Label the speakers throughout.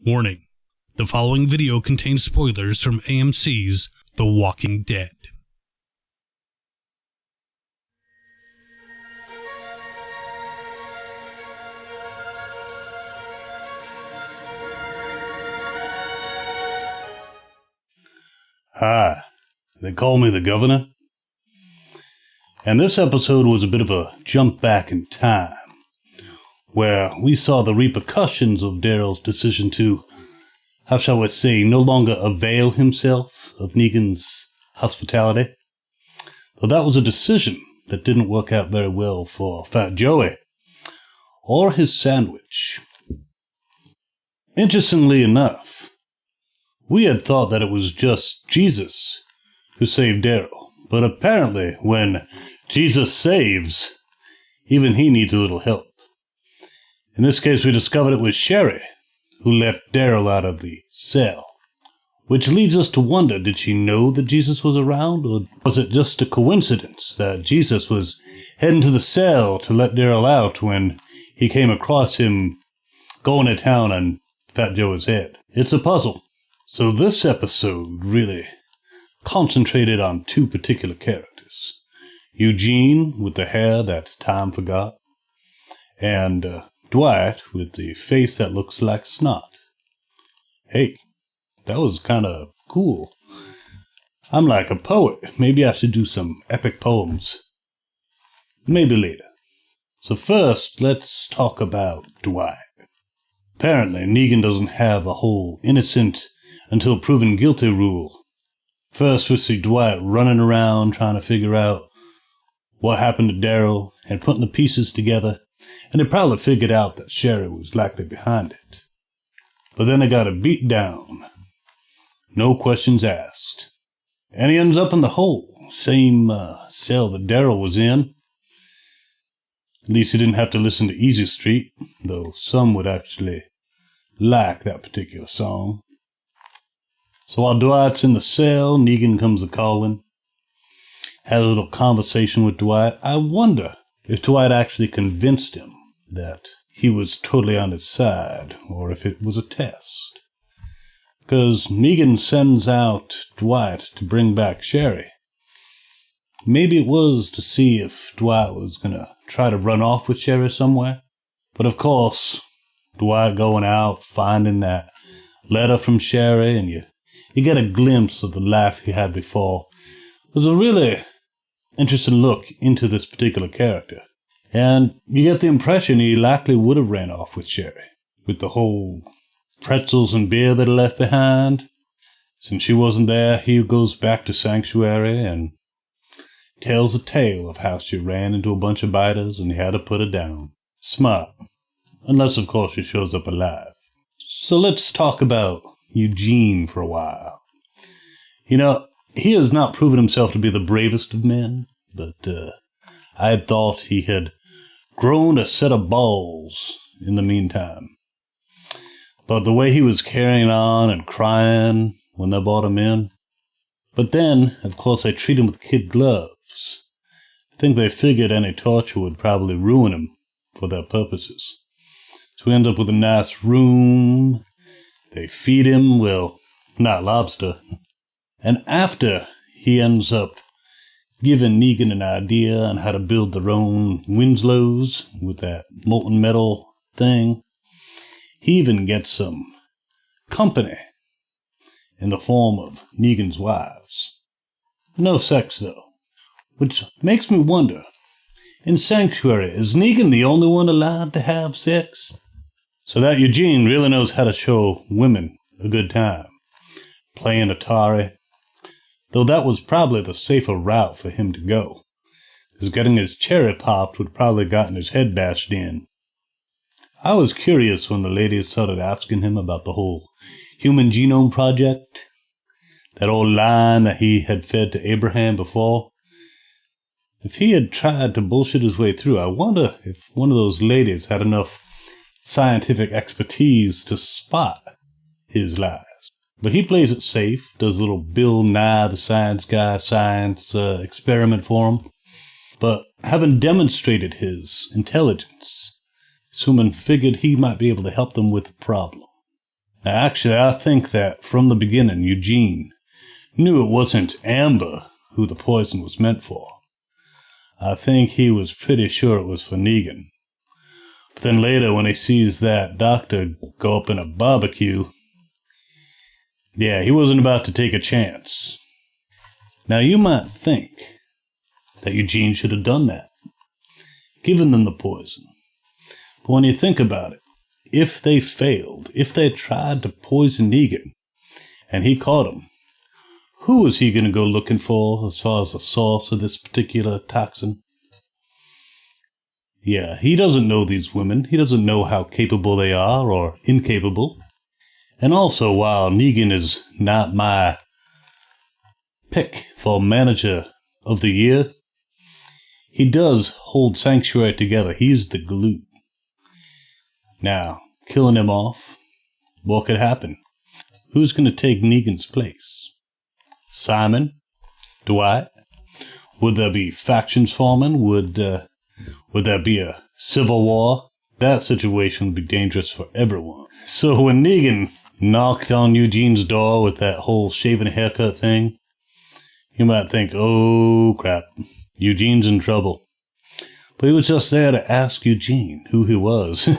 Speaker 1: Warning: the following video contains spoilers from AMC's The Walking Dead.
Speaker 2: Hi, they call me the Governor. And this episode was a bit of a jump back in time, where we saw the repercussions of Daryl's decision to, how shall we say, no longer avail himself of Negan's hospitality. Though that was a decision that didn't work out very well for Fat Joey, or his sandwich. Interestingly enough, we had thought that it was just Jesus who saved Daryl, but apparently when Jesus saves, even he needs a little help. In this case, we discovered it was Sherry who let Daryl out of the cell. Which leads us to wonder, did she know that Jesus was around, or was it just a coincidence that Jesus was heading to the cell to let Daryl out when he came across him going to town on Fat Joe's head? It's a puzzle. So this episode really concentrated on two particular characters. Eugene, with the hair that time forgot, and Dwight, with the face that looks like snot. Hey, that was kind of cool. I'm like a poet. Maybe I should do some epic poems. Maybe later. So first, let's talk about Dwight. Apparently, Negan doesn't have a whole innocent until proven guilty rule. First, we see Dwight running around trying to figure out what happened to Daryl and putting the pieces together. And they probably figured out that Sherry was likely behind it. But then they got a beat down. No questions asked. And he ends up in the hole. Same cell that Daryl was in. At least he didn't have to listen to Easy Street, though some would actually like that particular song. So while Dwight's in the cell, Negan comes a-calling. Had a little conversation with Dwight. I wonder if Dwight actually convinced him that he was totally on his side, or if it was a test. Because Negan sends out Dwight to bring back Sherry. Maybe it was to see if Dwight was going to try to run off with Sherry somewhere. But of course, Dwight going out, finding that letter from Sherry, and you get a glimpse of the life he had before. It was a really interesting look into this particular character. And you get the impression he likely would have ran off with Sherry, with the whole pretzels and beer that he left behind. Since she wasn't there, he goes back to Sanctuary and tells a tale of how she ran into a bunch of biters and he had to put her down. Smart. Unless, of course, she shows up alive. So let's talk about Eugene for a while. You know, he has not proven himself to be the bravest of men, but I had thought he had grown a set of balls in the meantime. But the way he was carrying on and crying when they brought him in. But then, of course, they treat him with kid gloves. I think they figured any torture would probably ruin him for their purposes. So he ends up with a nice room. They feed him, well, not lobster. And after he ends up giving Negan an idea on how to build their own Winslows with that molten metal thing, he even gets some company in the form of Negan's wives. No sex, though, which makes me wonder, in Sanctuary, is Negan the only one allowed to have sex? So that Eugene really knows how to show women a good time, playing Atari. Though that was probably the safer route for him to go, because getting his cherry popped would probably gotten his head bashed in. I was curious when the ladies started asking him about the whole Human Genome Project, that old line that he had fed to Abraham before. If he had tried to bullshit his way through, I wonder if one of those ladies had enough scientific expertise to spot his lies. But he plays it safe, does a little Bill Nye the Science Guy science experiment for him. But having demonstrated his intelligence, Suman figured he might be able to help them with the problem. Now, actually, I think that from the beginning, Eugene knew it wasn't Amber who the poison was meant for. I think he was pretty sure it was for Negan. But then later, when he sees that doctor go up in a barbecue, yeah, he wasn't about to take a chance. Now, you might think that Eugene should have done that, given them the poison. But when you think about it, if they failed, if they tried to poison Negan, and he caught him, who was he going to go looking for as far as the source of this particular toxin? Yeah, he doesn't know these women. He doesn't know how capable they are or incapable. And also, while Negan is not my pick for manager of the year, he does hold Sanctuary together. He's the glue. Now, killing him off, what could happen? Who's going to take Negan's place? Simon? Dwight? Would there be factions forming? Would there be a civil war? That situation would be dangerous for everyone. So when Negan knocked on Eugene's door with that whole shaving haircut thing, you might think, oh crap, Eugene's in trouble. But he was just there to ask Eugene who he was.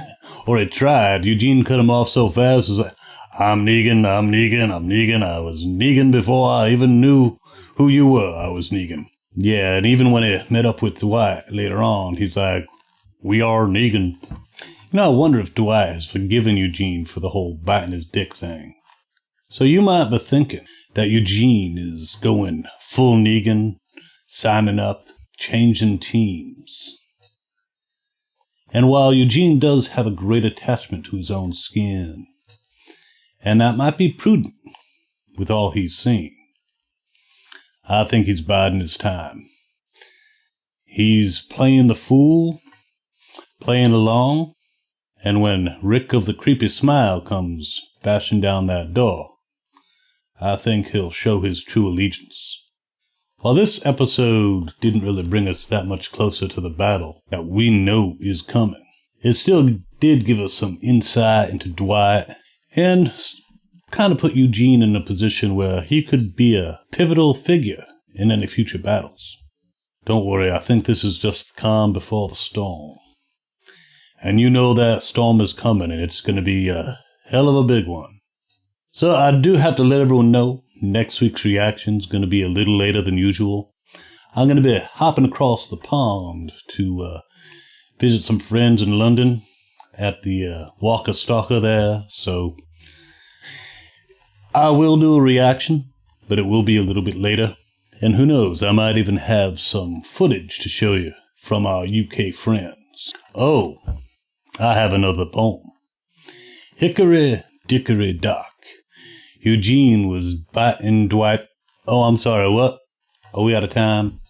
Speaker 2: Or he tried. Eugene cut him off so fast. He was like, I'm Negan, I'm Negan, I'm Negan. I was Negan before I even knew who you were. I was Negan. Yeah, and even when he met up with Dwight later on, he's like, we are Negan. You know, I wonder if Dwight has forgiven Eugene for the whole biting his dick thing. So you might be thinking that Eugene is going full Negan, signing up, changing teams. And while Eugene does have a great attachment to his own skin, and that might be prudent with all he's seen, I think he's biding his time. He's playing the fool, playing along, and when Rick of the Creepy Smile comes bashing down that door, I think he'll show his true allegiance. While this episode didn't really bring us that much closer to the battle that we know is coming, it still did give us some insight into Dwight and kind of put Eugene in a position where he could be a pivotal figure in any future battles. Don't worry, I think this is just the calm before the storm. And you know that storm is coming, and it's going to be a hell of a big one. So I do have to let everyone know next week's reaction is going to be a little later than usual. I'm going to be hopping across the pond to visit some friends in London at the Walker Stalker there. So I will do a reaction, but it will be a little bit later. And who knows, I might even have some footage to show you from our UK friends. Oh, I have another poem. Hickory dickory dock. Eugene was biting Dwight. Oh, I'm sorry, what? Are we out of time?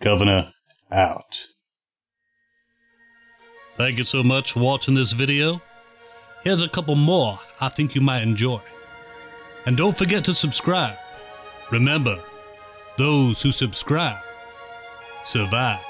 Speaker 2: Governor, out.
Speaker 1: Thank you so much for watching this video. Here's a couple more I think you might enjoy. And don't forget to subscribe. Remember, those who subscribe survive.